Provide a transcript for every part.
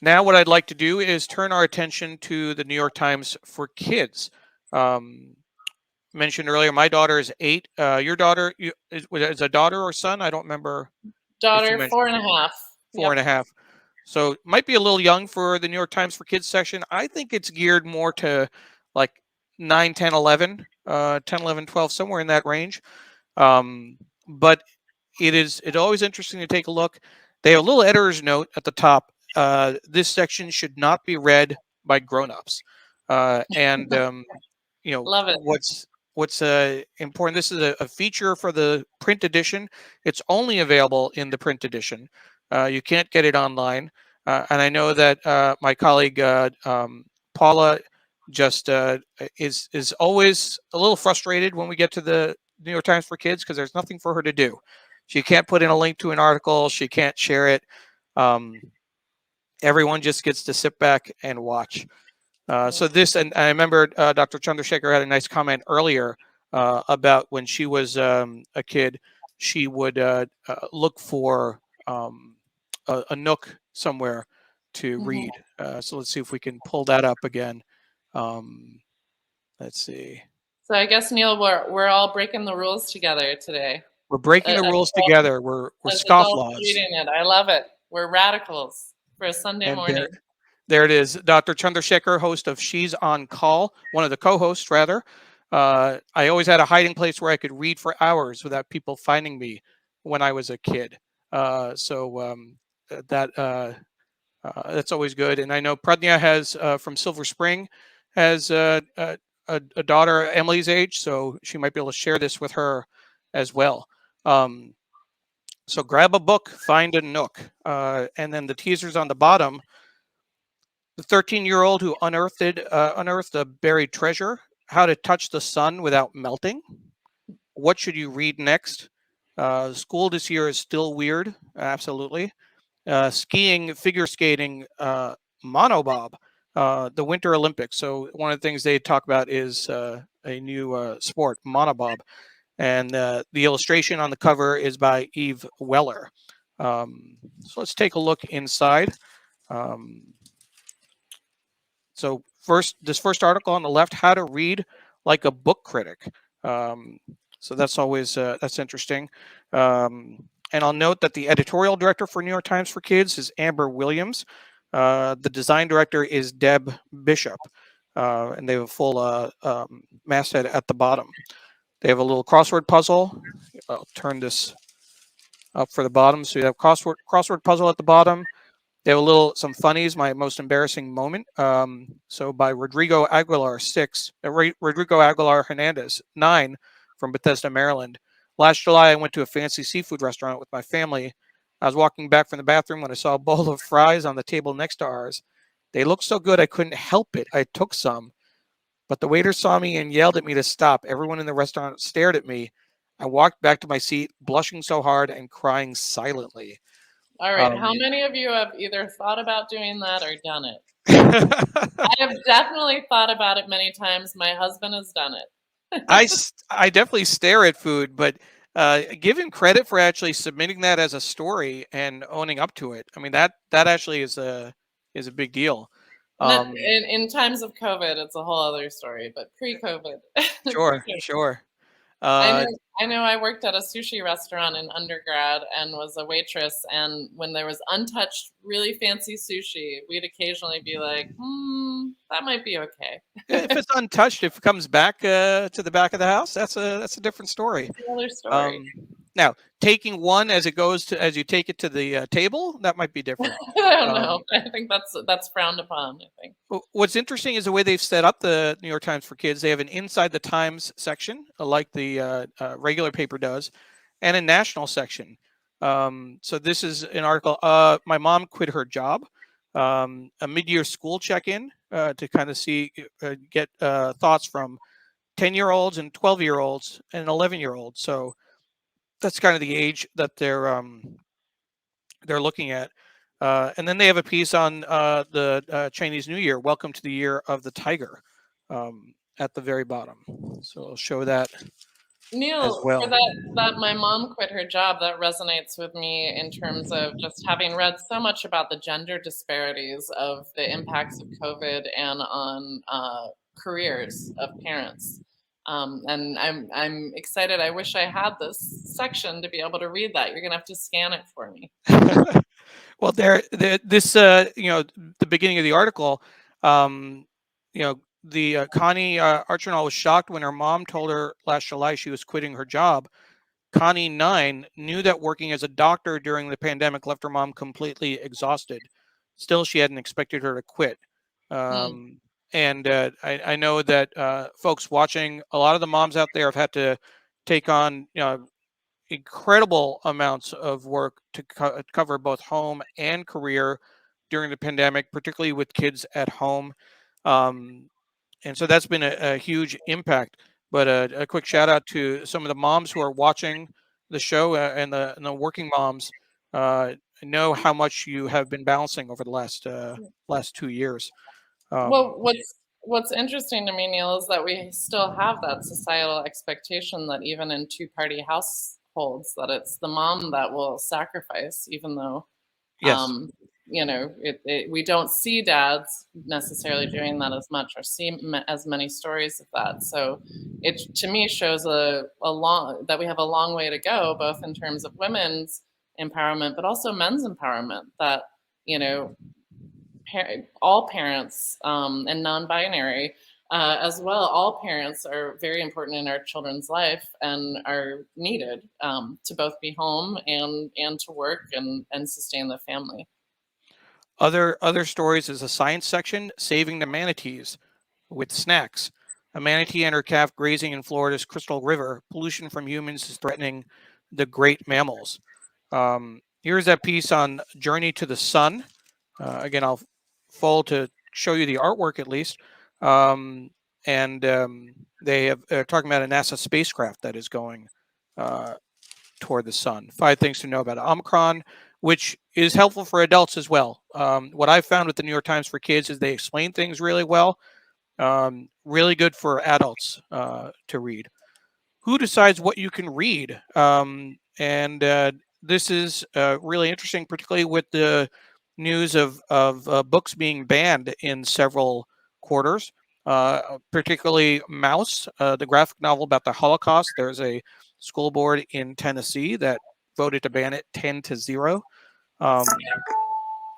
Now what I'd like to do is turn our attention to the New York Times for Kids. Mentioned earlier, my daughter is 8. Your daughter is a daughter or son? I don't remember. Daughter, 4.5. 4.5. So might be a little young for the New York Times for Kids section. I think it's geared more to like 9, 10, 11, 10, 11, 12, somewhere in that range. But it's always interesting to take a look. They have a little editor's note at the top. This section should not be read by grown-ups. And Love it. What's important, this is a feature for the print edition. It's only available in the print edition. You can't get it online. And I know that my colleague Paula just is always a little frustrated when we get to the New York Times for Kids because there's nothing for her to do. She can't put in a link to an article. She can't share it. Everyone just gets to sit back and watch. So this, and I remember Dr. Chandrasekhar had a nice comment earlier about when she was a kid, she would look for a nook somewhere to read. So let's see if we can pull that up again. Let's see. So I guess, Neil, we're all breaking the rules together today. We're breaking the rules together. We're scofflaws. Reading it. I love it. We're radicals for a Sunday morning. There it is. Dr. Chandrasekhar, host of She's on Call, one of the co-hosts, rather. I always had a hiding place where I could read for hours without people finding me when I was a kid. That's always good. And I know Pradnya has, from Silver Spring, has a daughter Emily's age, so she might be able to share this with her as well. So grab a book, find a nook, and then the teaser's on the bottom. The 13-year-old who unearthed a buried treasure, how to touch the sun without melting. What should you read next? School this year is still weird, absolutely. Skiing, figure skating, monobob, the Winter Olympics. So one of the things they talk about is a new sport, monobob. And the illustration on the cover is by Eve Weller. So let's take a look inside. So this first article on the left, how to read like a book critic. So that's always that's interesting. And I'll note that the editorial director for New York Times for Kids is Amber Williams. The design director is Deb Bishop, and they have a full masthead at the bottom. They have a little crossword puzzle. I'll turn this up for the bottom. So you have crossword puzzle at the bottom. They have some funnies, my most embarrassing moment. So by Rodrigo Aguilar, 6, Rodrigo Aguilar Hernandez, 9, from Bethesda, Maryland. Last July, I went to a fancy seafood restaurant with my family. I was walking back from the bathroom when I saw a bowl of fries on the table next to ours. They looked so good, I couldn't help it. I took some, but the waiter saw me and yelled at me to stop. Everyone in the restaurant stared at me. I walked back to my seat, blushing so hard and crying silently. All right. How many of you have either thought about doing that or done it? I have definitely thought about it many times. My husband has done it. I definitely stare at food, but give him credit for actually submitting that as a story and owning up to it. I mean, that actually is a big deal. In times of COVID, it's a whole other story, but pre-COVID. Sure. I know I worked at a sushi restaurant in undergrad and was a waitress. And when there was untouched, really fancy sushi, we'd occasionally be like, that might be okay. If it's untouched, if it comes back to the back of the house, that's a different story. It's another story. Now, taking one as you take it to the table, that might be different. I don't know. I think that's frowned upon, I think. What's interesting is the way they've set up the New York Times for Kids. They have an Inside the Times section, like the regular paper does, and a national section. So this is an article. My mom quit her job. A mid-year school check-in to kind of get thoughts from 10-year-olds and 12-year-olds and 11-year-olds. So that's kind of the age that they're looking at. And then they have a piece on the Chinese New Year, Welcome to the Year of the Tiger, at the very bottom. So I'll show that Neil, for well. that my mom quit her job, that resonates with me in terms of just having read so much about the gender disparities of the impacts of COVID and on careers of parents. And I'm excited. I wish I had this section to be able to read that. You're gonna have to scan it for me. Well, this, the beginning of the article, the Connie Archinal was shocked when her mom told her last July she was quitting her job. Connie 9 knew that working as a doctor during the pandemic left her mom completely exhausted. Still, she hadn't expected her to quit. Mm. And I know that folks watching, a lot of the moms out there have had to take on, incredible amounts of work to cover both home and career during the pandemic, particularly with kids at home. Um, and so that's been a huge impact. But a quick shout out to some of the moms who are watching the show, and the working moms. I know how much you have been balancing over the last 2 years. Well, Um, what's interesting to me, Neil, is that we still have that societal expectation that even in two-party households, that it's the mom that will sacrifice, even though, yes. we don't see dads necessarily doing that as much or see as many stories of that. So it to me shows that we have a long way to go, both in terms of women's empowerment, but also men's empowerment. That you know all parents and non-binary as well, all parents are very important in our children's life and are needed to both be home and to work and sustain the family. Other stories is a science section, saving the manatees with snacks. A manatee and her calf grazing in Florida's Crystal River. Pollution from humans is threatening the great mammals. Here's that piece on Journey to the Sun. Again, I'll fold to show you the artwork at least. And they are talking about a NASA spacecraft that is going uh, toward the sun. 5 things to know about Omicron, which is helpful for adults as well. What I've found with the New York Times for Kids is they explain things really well. Really good for adults to read. Who decides what you can read? And this is really interesting, particularly with the news of books being banned in several quarters, particularly Mouse, the graphic novel about the Holocaust. There's a school board in Tennessee that voted to ban it 10-0,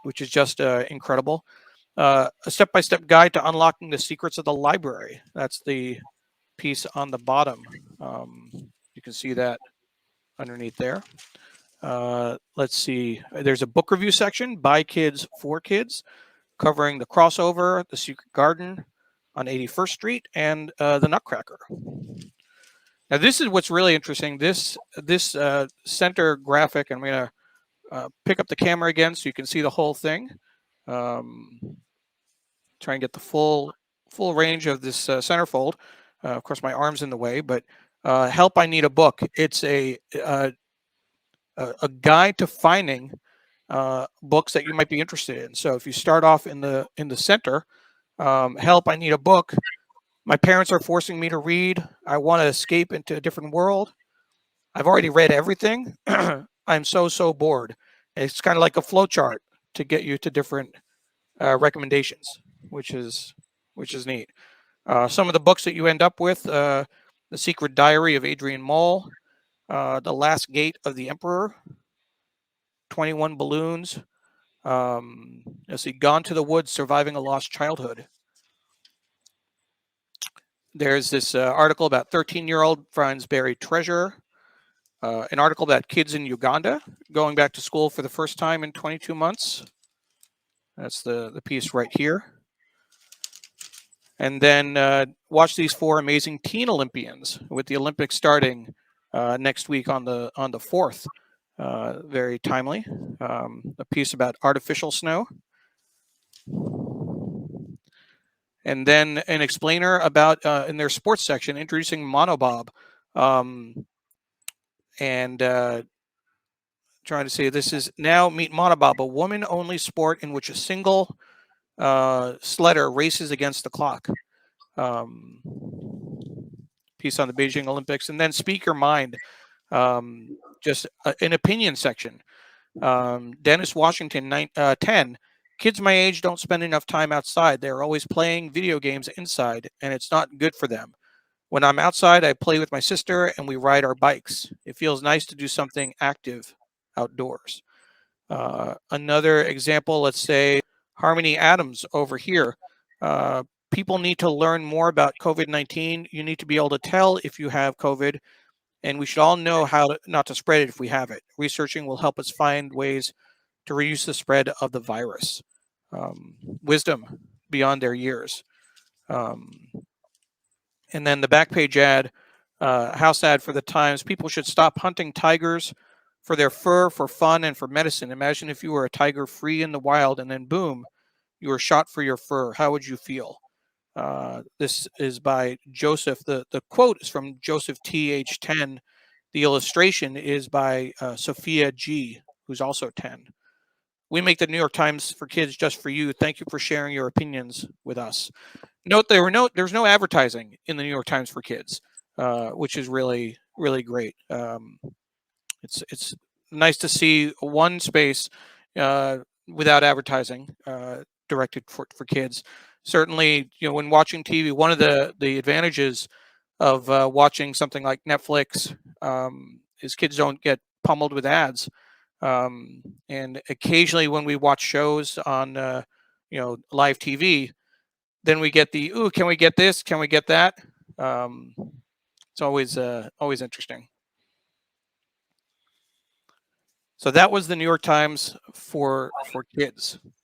which is just incredible. A step-by-step guide to unlocking the secrets of the library. That's the piece on the bottom. You can see that underneath there. Let's see. There's a book review section by kids for kids, covering The Crossover, The Secret Garden on 81st Street, and The Nutcracker. Now, this is what's really interesting. This center graphic, I'm going to pick up the camera again so you can see the whole thing. Try and get the full range of this centerfold. Of course, my arm's in the way, but Help, I Need a Book. It's a guide to finding books that you might be interested in. So if you start off in the center, Help, I Need a Book. My parents are forcing me to read. I want to escape into a different world. I've already read everything. I'm so bored. It's kind of like a flow chart to get you to different recommendations, which is neat. Some of the books that you end up with: The Secret Diary of Adrian Mole, The Last Gate of the Emperor, 21 Balloons. Let's see, Gone to the Woods: Surviving a Lost Childhood. There's this article about 13-year-old finds buried treasure. An article about kids in Uganda going back to school for the first time in 22 months. That's the piece right here. And then watch these 4 amazing teen Olympians with the Olympics starting next week on the 4th. Very timely. A piece about artificial snow. And then an explainer about, in their sports section, introducing monobob. And trying to say this is now Meet Monobob, a woman-only sport in which a single sledder races against the clock. piece on the Beijing Olympics, and then Speak Your Mind, just an opinion section. Dennis Washington, 10. Kids my age don't spend enough time outside. They're always playing video games inside, and it's not good for them. When I'm outside, I play with my sister and we ride our bikes. It feels nice to do something active outdoors. Another example, let's say Harmony Adams over here. People need to learn more about COVID-19. You need to be able to tell if you have COVID, and we should all know how not to spread it if we have it. Researching will help us find ways to reduce the spread of the virus. Wisdom beyond their years. And then the back page ad, house ad for the Times. People should stop hunting tigers for their fur, for fun, and for medicine. Imagine if you were a tiger free in the wild and then boom, you were shot for your fur. How would you feel? This is by Joseph. The quote is from Joseph TH10. The illustration is by Sophia G, who's also 10. We make the New York Times for Kids just for you. Thank you for sharing your opinions with us. Note there's no advertising in the New York Times for Kids, which is really great. It's nice to see one space without advertising directed for kids. Certainly, when watching TV, one of the advantages of watching something like Netflix is kids don't get pummeled with ads. And occasionally, when we watch shows on live TV, then we get the ooh, can we get this? Can we get that? It's always interesting. So that was the New York Times for kids.